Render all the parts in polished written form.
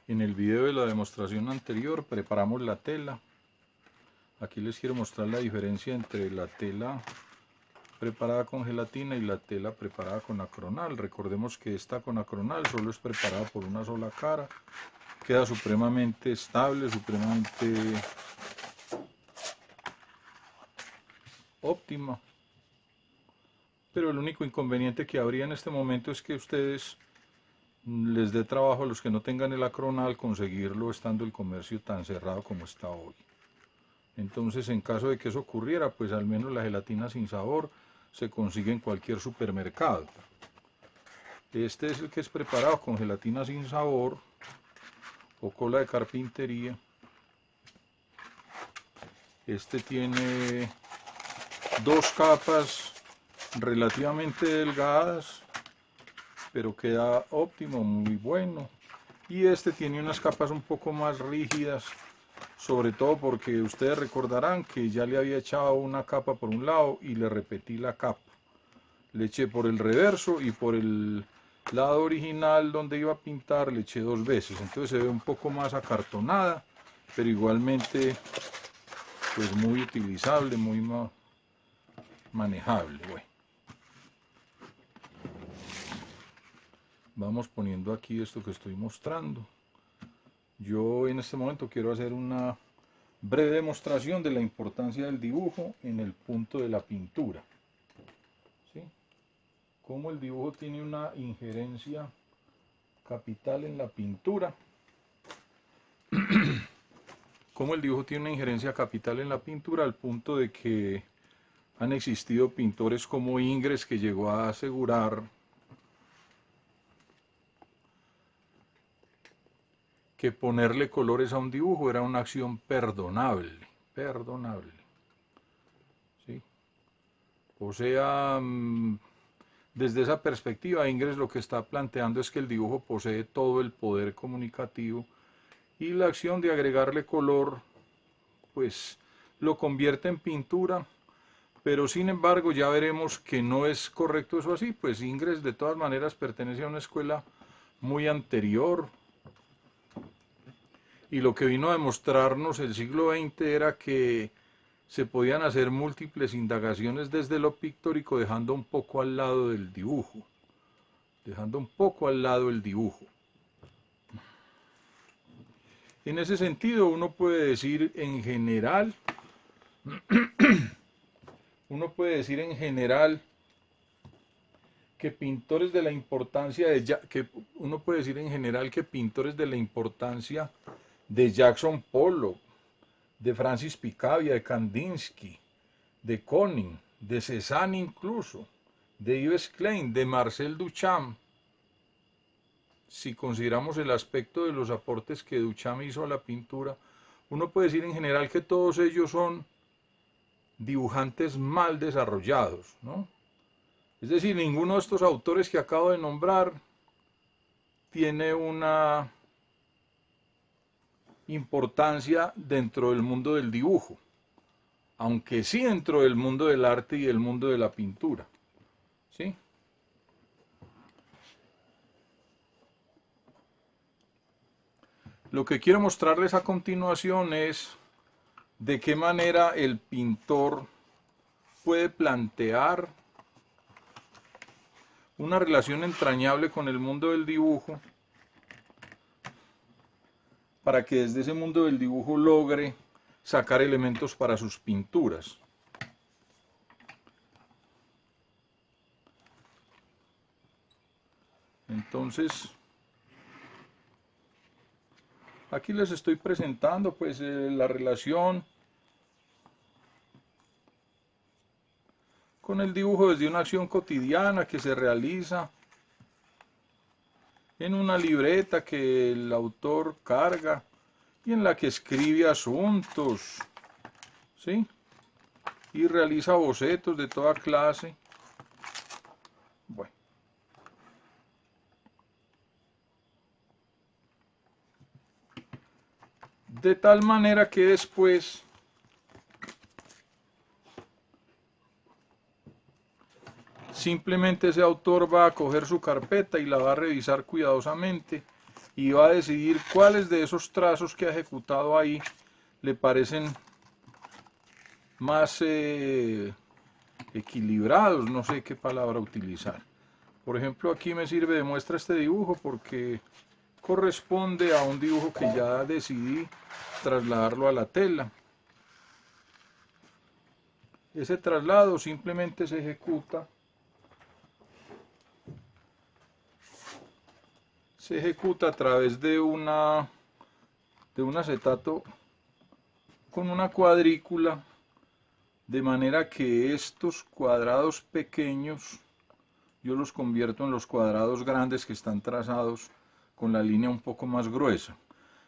En el video de la demostración anterior preparamos la tela. Aquí les quiero mostrar la diferencia entre la tela preparada con gelatina y la tela preparada con acronal. Recordemos que esta con acronal solo es preparada por una sola cara. Queda supremamente estable, supremamente óptima. Pero el único inconveniente que habría en este momento es que ustedes les dé trabajo a los que no tengan el acronal conseguirlo estando el comercio tan cerrado como está hoy. Entonces, en caso de que eso ocurriera, pues al menos la gelatina sin sabor se consigue en cualquier supermercado. Este es el que es preparado con gelatina sin sabor o cola de carpintería. Este tiene dos capas relativamente delgadas, pero queda óptimo, muy bueno. Y este tiene unas capas un poco más rígidas, sobre todo porque ustedes recordarán que ya le había echado una capa por un lado y le repetí la capa. Le eché por el reverso y por el lado original donde iba a pintar le eché dos veces. Entonces se ve un poco más acartonada, pero igualmente pues muy utilizable, muy manejable. Bueno, vamos poniendo aquí esto que estoy mostrando. Yo en este momento quiero hacer una breve demostración de la importancia del dibujo en el punto de la pintura. ¿Sí? Cómo el dibujo tiene una injerencia capital en la pintura. Cómo el dibujo tiene una injerencia capital en la pintura al punto de que han existido pintores como Ingres, que llegó a asegurar que ponerle colores a un dibujo era una acción perdonable, perdonable. ¿Sí? O sea, desde esa perspectiva, Ingres lo que está planteando es que el dibujo posee todo el poder comunicativo y la acción de agregarle color, pues lo convierte en pintura, pero sin embargo ya veremos que no es correcto eso así, pues Ingres de todas maneras pertenece a una escuela muy anterior, y lo que vino a demostrarnos el siglo XX era que se podían hacer múltiples indagaciones desde lo pictórico dejando un poco al lado del dibujo, dejando un poco al lado el dibujo. En ese sentido uno puede decir en general, que pintores de la importancia de Jackson Pollock, de Francis Picabia, de Kandinsky, de Koning, de Cézanne incluso, de Yves Klein, de Marcel Duchamp, si consideramos el aspecto de los aportes que Duchamp hizo a la pintura, uno puede decir en general que todos ellos son dibujantes mal desarrollados, ¿no? Es decir, ninguno de estos autores que acabo de nombrar tiene una importancia dentro del mundo del dibujo, aunque sí dentro del mundo del arte y del mundo de la pintura, ¿sí? Lo que quiero mostrarles a continuación es de qué manera el pintor puede plantear una relación entrañable con el mundo del dibujo para que desde ese mundo del dibujo logre sacar elementos para sus pinturas. Entonces, aquí les estoy presentando pues la relación con el dibujo desde una acción cotidiana que se realiza en una libreta que el autor carga y en la que escribe asuntos, ¿sí? Y realiza bocetos de toda clase. Bueno. De tal manera que después simplemente ese autor va a coger su carpeta y la va a revisar cuidadosamente y va a decidir cuáles de esos trazos que ha ejecutado ahí le parecen más equilibrados, no sé qué palabra utilizar. Por ejemplo, aquí me sirve de muestra este dibujo porque corresponde a un dibujo que ya decidí trasladarlo a la tela. Ese traslado simplemente se ejecuta a través de un acetato con una cuadrícula, de manera que estos cuadrados pequeños yo los convierto en los cuadrados grandes que están trazados con la línea un poco más gruesa.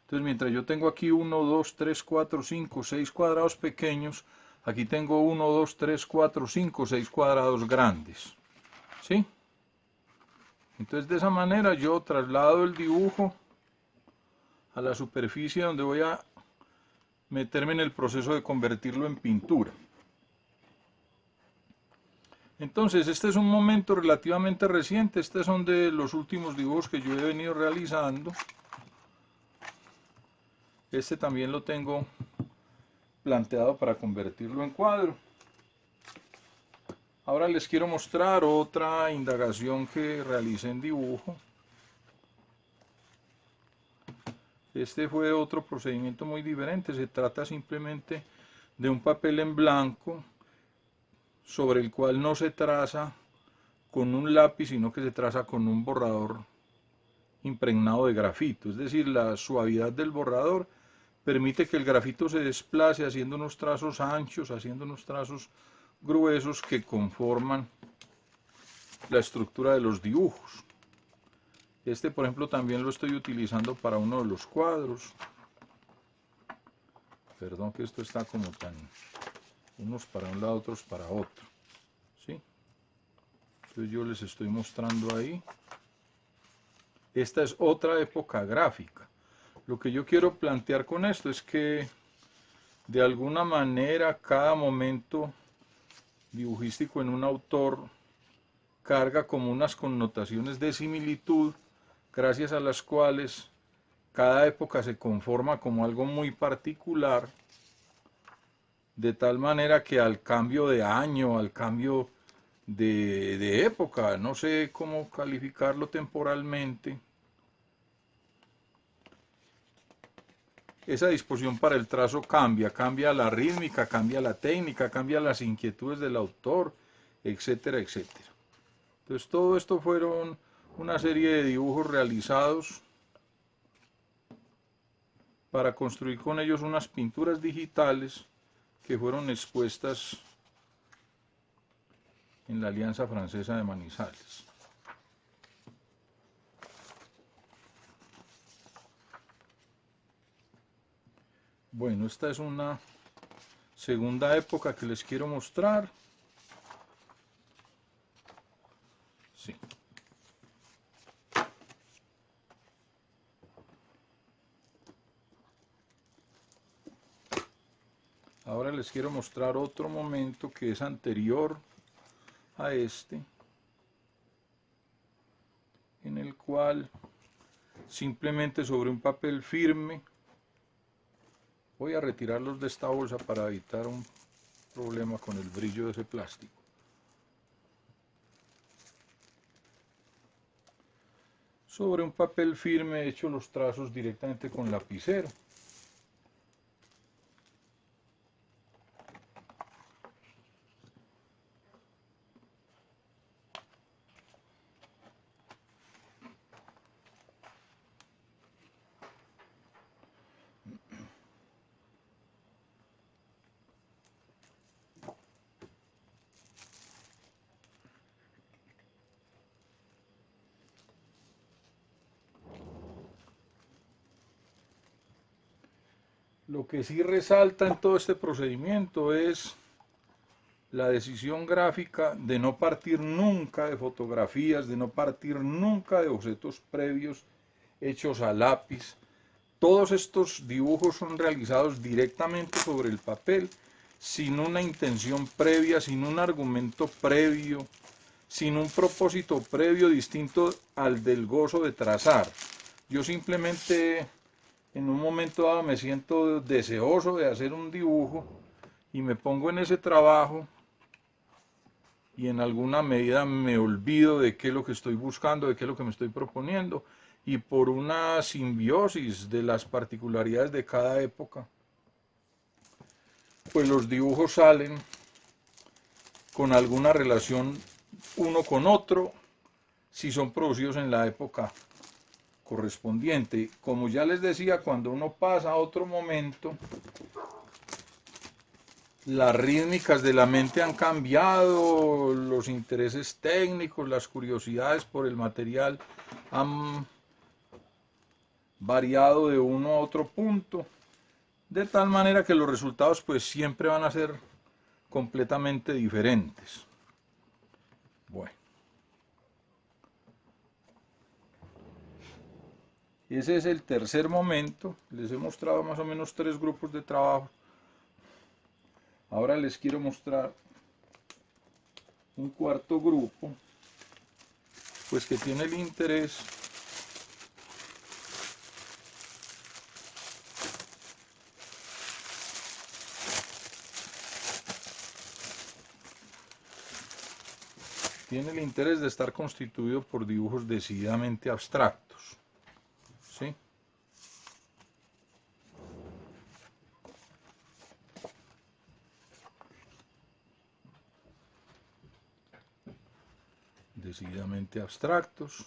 Entonces, mientras yo tengo aquí 1, 2, 3, 4, 5, 6 cuadrados pequeños, aquí tengo 1, 2, 3, 4, 5, 6 cuadrados grandes. ¿Sí? Entonces, de esa manera yo traslado el dibujo a la superficie donde voy a meterme en el proceso de convertirlo en pintura. Entonces, este es un momento relativamente reciente. Estos son de los últimos dibujos que yo he venido realizando. Este también lo tengo planteado para convertirlo en cuadro. Ahora les quiero mostrar otra indagación que realicé en dibujo. Este fue otro procedimiento muy diferente. Se trata simplemente de un papel en blanco sobre el cual no se traza con un lápiz, sino que se traza con un borrador impregnado de grafito. Es decir, la suavidad del borrador permite que el grafito se desplace haciendo unos trazos anchos, haciendo unos trazos gruesos que conforman la estructura de los dibujos. Este, por ejemplo, también lo estoy utilizando para uno de los cuadros. Perdón que esto está como tan... unos para un lado, otros para otro. ¿Sí? Entonces yo les estoy mostrando ahí. Esta es otra época gráfica. Lo que yo quiero plantear con esto es que de alguna manera cada momento dibujístico en un autor carga como unas connotaciones de similitud, gracias a las cuales cada época se conforma como algo muy particular, de tal manera que al cambio de año, al cambio de época, no sé cómo calificarlo temporalmente, esa disposición para el trazo cambia la rítmica, cambia la técnica, cambia las inquietudes del autor, etcétera, etcétera. Entonces todo esto fueron una serie de dibujos realizados para construir con ellos unas pinturas digitales que fueron expuestas en la Alianza Francesa de Manizales. Bueno, esta es una segunda época que les quiero mostrar. Sí. Ahora les quiero mostrar otro momento que es anterior a este, en el cual simplemente sobre un papel firme, voy a retirarlos de esta bolsa para evitar un problema con el brillo de ese plástico. Sobre un papel firme he hecho los trazos directamente con lapicero. Lo que sí resalta en todo este procedimiento es la decisión gráfica de no partir nunca de fotografías, de no partir nunca de bocetos previos hechos a lápiz. Todos estos dibujos son realizados directamente sobre el papel, sin una intención previa, sin un argumento previo, sin un propósito previo distinto al del gozo de trazar. Yo simplemente en un momento dado me siento deseoso de hacer un dibujo y me pongo en ese trabajo y en alguna medida me olvido de qué es lo que estoy buscando, de qué es lo que me estoy proponiendo, y por una simbiosis de las particularidades de cada época, pues los dibujos salen con alguna relación uno con otro si son producidos en la época correspondiente. Como ya les decía, cuando uno pasa a otro momento, las rítmicas de la mente han cambiado, los intereses técnicos, las curiosidades por el material han variado de uno a otro punto, de tal manera que los resultados pues siempre van a ser completamente diferentes. Bueno, ese es el tercer momento. Les he mostrado más o menos 3 grupos de trabajo. Ahora les quiero mostrar un cuarto grupo, pues que tiene el interés de estar constituido por dibujos decididamente abstractos, ¿sí? Decididamente abstractos.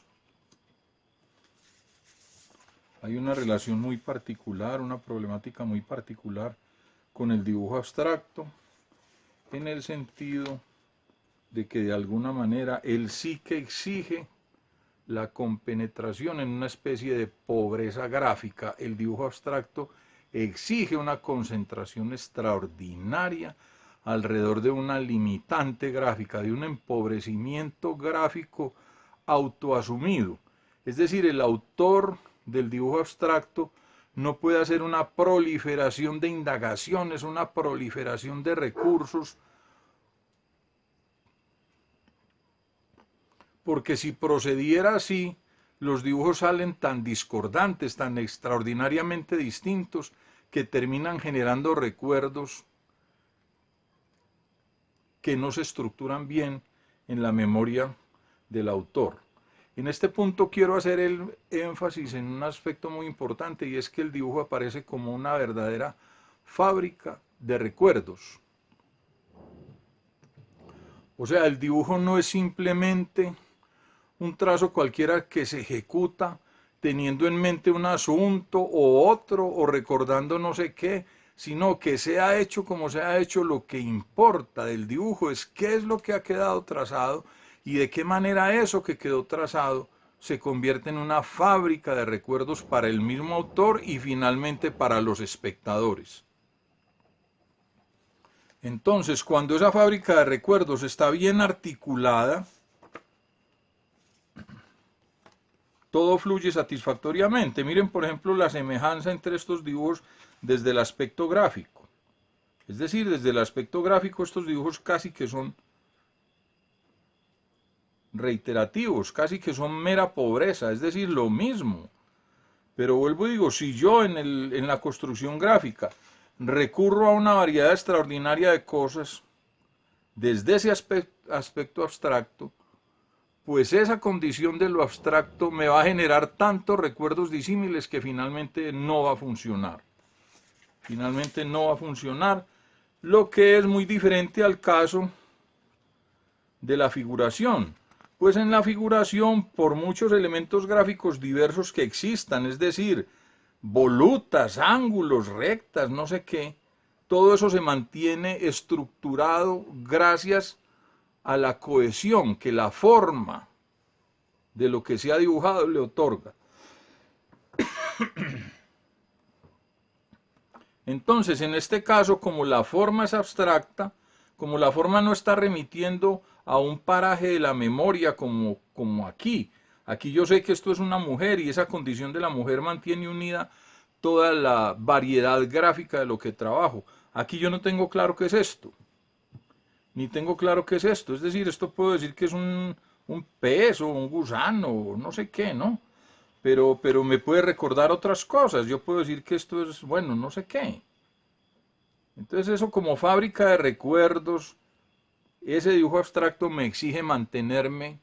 Hay una relación muy particular, una problemática muy particular con el dibujo abstracto, en el sentido de que de alguna manera él sí que exige la compenetración en una especie de pobreza gráfica. El dibujo abstracto exige una concentración extraordinaria alrededor de una limitante gráfica, de un empobrecimiento gráfico autoasumido. Es decir, el autor del dibujo abstracto no puede hacer una proliferación de indagaciones, una proliferación de recursos, porque si procediera así, los dibujos salen tan discordantes, tan extraordinariamente distintos, que terminan generando recuerdos que no se estructuran bien en la memoria del autor. En este punto quiero hacer el énfasis en un aspecto muy importante, y es que el dibujo aparece como una verdadera fábrica de recuerdos. O sea, el dibujo no es simplemente un trazo cualquiera que se ejecuta teniendo en mente un asunto o otro o recordando no sé qué, sino que sea hecho como se ha hecho. Lo que importa del dibujo es qué es lo que ha quedado trazado y de qué manera eso que quedó trazado se convierte en una fábrica de recuerdos para el mismo autor y finalmente para los espectadores. Entonces, cuando esa fábrica de recuerdos está bien articulada, todo fluye satisfactoriamente. Miren, por ejemplo, la semejanza entre estos dibujos desde el aspecto gráfico. Es decir, desde el aspecto gráfico estos dibujos casi que son reiterativos, casi que son mera pobreza, es decir, lo mismo. Pero vuelvo y digo, si yo en la construcción gráfica recurro a una variedad extraordinaria de cosas, desde ese aspecto abstracto, pues esa condición de lo abstracto me va a generar tantos recuerdos disímiles que finalmente no va a funcionar. Finalmente no va a funcionar, lo que es muy diferente al caso de la figuración. Pues en la figuración, por muchos elementos gráficos diversos que existan, es decir, volutas, ángulos, rectas, no sé qué, todo eso se mantiene estructurado gracias a la cohesión que la forma de lo que se ha dibujado le otorga. Entonces, en este caso, como la forma es abstracta, como la forma no está remitiendo a un paraje de la memoria como aquí. Aquí yo sé que esto es una mujer y esa condición de la mujer mantiene unida toda la variedad gráfica de lo que trabajo. Aquí yo no tengo claro qué es esto, ni tengo claro qué es esto. Es decir, esto puedo decir que es un pez o un gusano o no sé qué, ¿no? pero me puede recordar otras cosas. Yo puedo decir que esto es, bueno, no sé qué. Entonces eso como fábrica de recuerdos, ese dibujo abstracto me exige mantenerme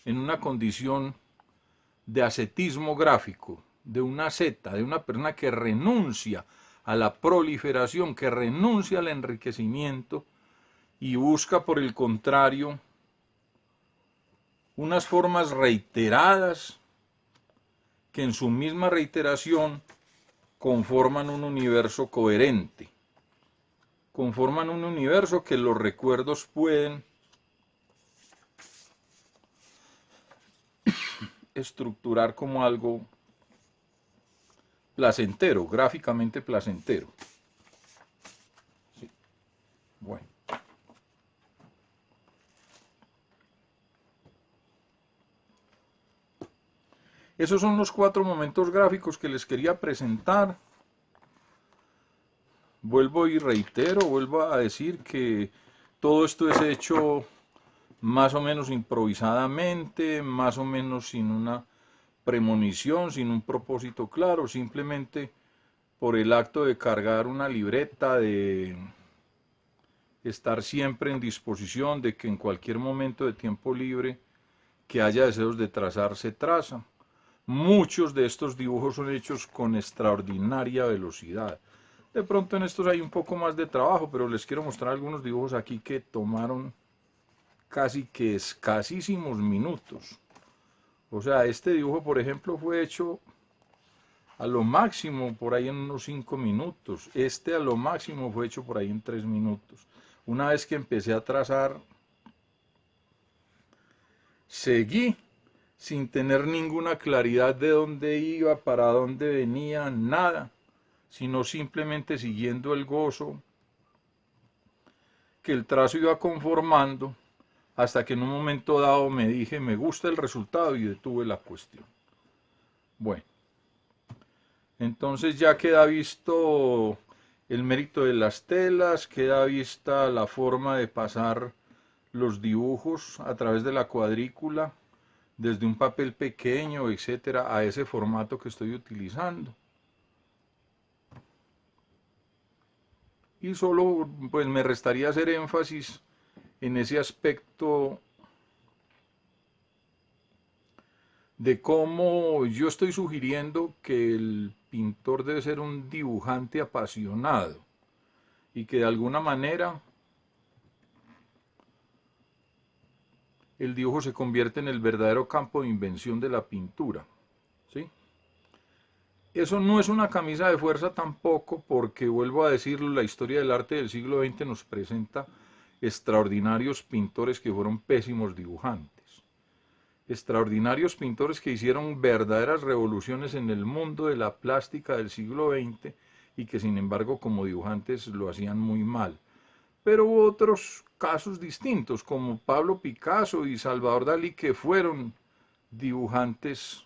en una condición de ascetismo gráfico, de una asceta, de una persona que renuncia a la proliferación, que renuncia al enriquecimiento y busca por el contrario unas formas reiteradas que en su misma reiteración conforman un universo coherente, conforman un universo que los recuerdos pueden estructurar como algo placentero, gráficamente placentero. Sí. Bueno. Esos son los 4 momentos gráficos que les quería presentar. Vuelvo y reitero, vuelvo a decir que todo esto es hecho más o menos improvisadamente, más o menos sin una premonición, sin un propósito claro, simplemente por el acto de cargar una libreta, de estar siempre en disposición, de que en cualquier momento de tiempo libre que haya deseos de trazar, se traza. Muchos de estos dibujos son hechos con extraordinaria velocidad. De pronto en estos hay un poco más de trabajo, pero les quiero mostrar algunos dibujos aquí que tomaron casi que escasísimos minutos. O sea, este dibujo, por ejemplo, fue hecho a lo máximo por ahí en unos 5 minutos. Este a lo máximo fue hecho por ahí en 3 minutos. Una vez que empecé a trazar, seguí sin tener ninguna claridad de dónde iba, para dónde venía, nada, sino simplemente siguiendo el gozo que el trazo iba conformando, hasta que en un momento dado me dije, me gusta el resultado, y detuve la cuestión. Bueno, entonces ya queda visto el mérito de las telas, queda vista la forma de pasar los dibujos a través de la cuadrícula, desde un papel pequeño, etcétera, a ese formato que estoy utilizando. Y solo pues me restaría hacer énfasis en ese aspecto de cómo yo estoy sugiriendo que el pintor debe ser un dibujante apasionado y que de alguna manera el dibujo se convierte en el verdadero campo de invención de la pintura, ¿sí? Eso no es una camisa de fuerza tampoco, porque vuelvo a decirlo, la historia del arte del siglo XX nos presenta extraordinarios pintores que fueron pésimos dibujantes, extraordinarios pintores que hicieron verdaderas revoluciones en el mundo de la plástica del siglo XX y que sin embargo como dibujantes lo hacían muy mal. Pero hubo otros casos distintos, como Pablo Picasso y Salvador Dalí, que fueron dibujantes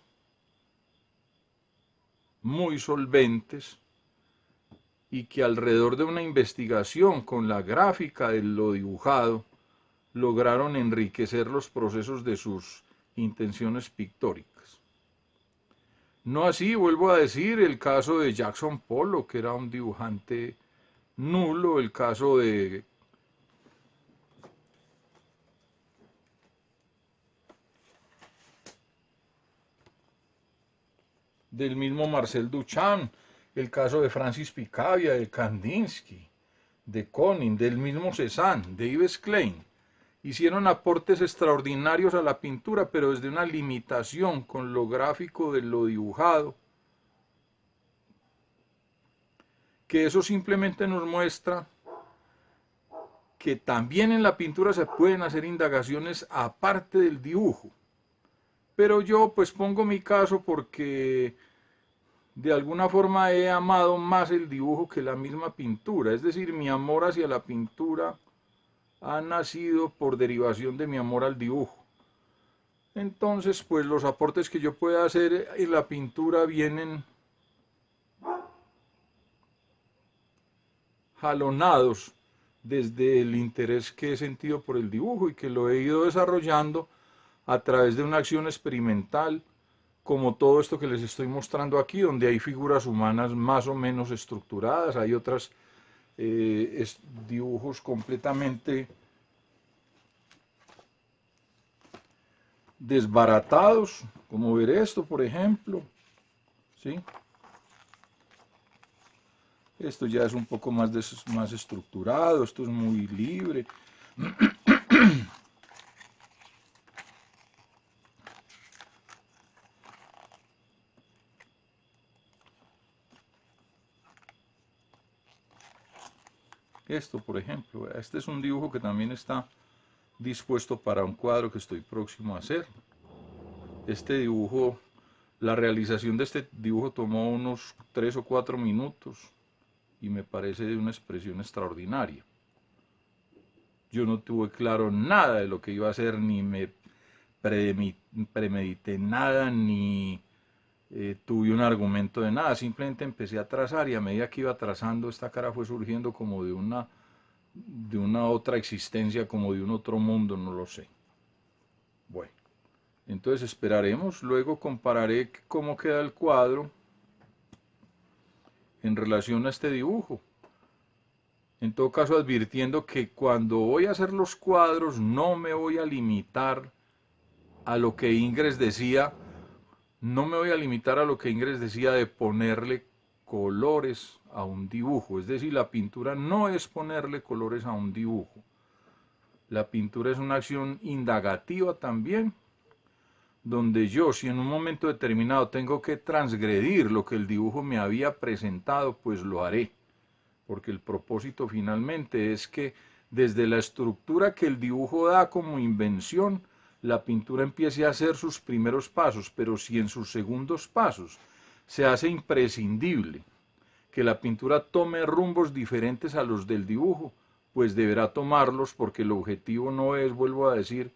muy solventes y que alrededor de una investigación con la gráfica de lo dibujado lograron enriquecer los procesos de sus intenciones pictóricas. No así, vuelvo a decir, el caso de Jackson Pollock, que era un dibujante nulo, el caso del mismo Marcel Duchamp, el caso de Francis Picabia, de Kandinsky, de Koning, del mismo Cézanne, de Yves Klein. Hicieron aportes extraordinarios a la pintura, pero desde una limitación con lo gráfico de lo dibujado, que eso simplemente nos muestra que también en la pintura se pueden hacer indagaciones aparte del dibujo. Pero yo pues pongo mi caso porque de alguna forma he amado más el dibujo que la misma pintura. Es decir, mi amor hacia la pintura ha nacido por derivación de mi amor al dibujo. Entonces, pues los aportes que yo pueda hacer en la pintura vienen jalonados desde el interés que he sentido por el dibujo y que lo he ido desarrollando a través de una acción experimental, como todo esto que les estoy mostrando aquí, donde hay figuras humanas más o menos estructuradas, hay otras dibujos completamente desbaratados, como ver esto, por ejemplo, ¿sí? Esto ya es un poco más estructurado, esto es muy libre. Esto, por ejemplo, este es un dibujo que también está dispuesto para un cuadro que estoy próximo a hacer. Este dibujo, la realización de este dibujo tomó unos 3 o 4 minutos y me parece de una expresión extraordinaria. Yo no tuve claro nada de lo que iba a hacer, ni me premedité nada, ni tuve un argumento de nada, simplemente empecé a trazar y a medida que iba trazando esta cara fue surgiendo como de una otra existencia, como de un otro mundo, no lo sé. Bueno, entonces esperaremos, luego compararé cómo queda el cuadro en relación a este dibujo. En todo caso, advirtiendo que cuando voy a hacer los cuadros no me voy a limitar a lo que Ingres decía, no me voy a limitar a lo que Ingres decía de ponerle colores a un dibujo. Es decir, la pintura no es ponerle colores a un dibujo. La pintura es una acción indagativa también, donde yo, si en un momento determinado tengo que transgredir lo que el dibujo me había presentado, pues lo haré. Porque el propósito finalmente es que desde la estructura que el dibujo da como invención, la pintura empiece a hacer sus primeros pasos, pero si en sus segundos pasos se hace imprescindible que la pintura tome rumbos diferentes a los del dibujo, pues deberá tomarlos porque el objetivo no es, vuelvo a decir,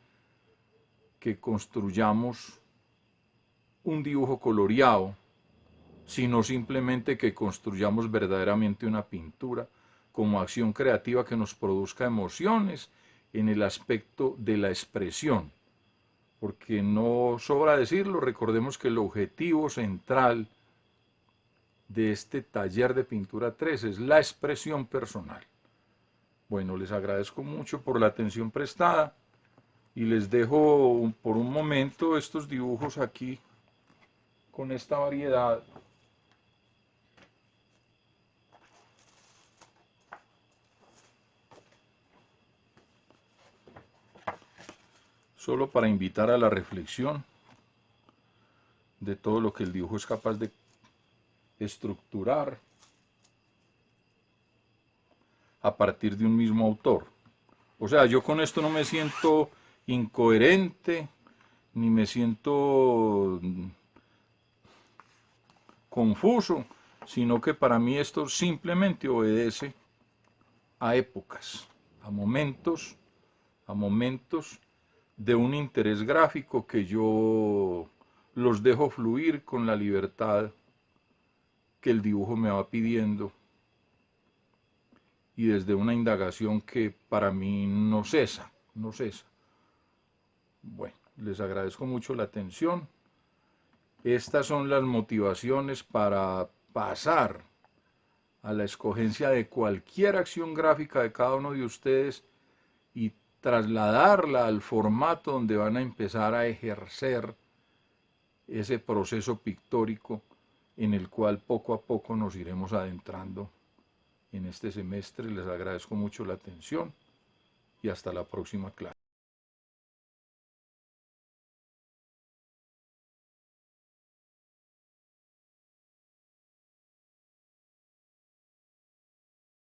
que construyamos un dibujo coloreado, sino simplemente que construyamos verdaderamente una pintura como acción creativa que nos produzca emociones en el aspecto de la expresión. Porque no sobra decirlo, recordemos que el objetivo central de este taller de pintura 3 es la expresión personal. Bueno, les agradezco mucho por la atención prestada y les dejo por un momento estos dibujos aquí con esta variedad. Solo para invitar a la reflexión de todo lo que el dibujo es capaz de estructurar a partir de un mismo autor. O sea, yo con esto no me siento incoherente, ni me siento confuso, sino que para mí esto simplemente obedece a épocas, a momentos de un interés gráfico que yo los dejo fluir con la libertad que el dibujo me va pidiendo y desde una indagación que para mí no cesa, no cesa. Bueno, les agradezco mucho la atención. Estas son las motivaciones para pasar a la escogencia de cualquier acción gráfica de cada uno de ustedes y trasladarla al formato donde van a empezar a ejercer ese proceso pictórico en el cual poco a poco nos iremos adentrando en este semestre. Les agradezco mucho la atención y hasta la próxima clase.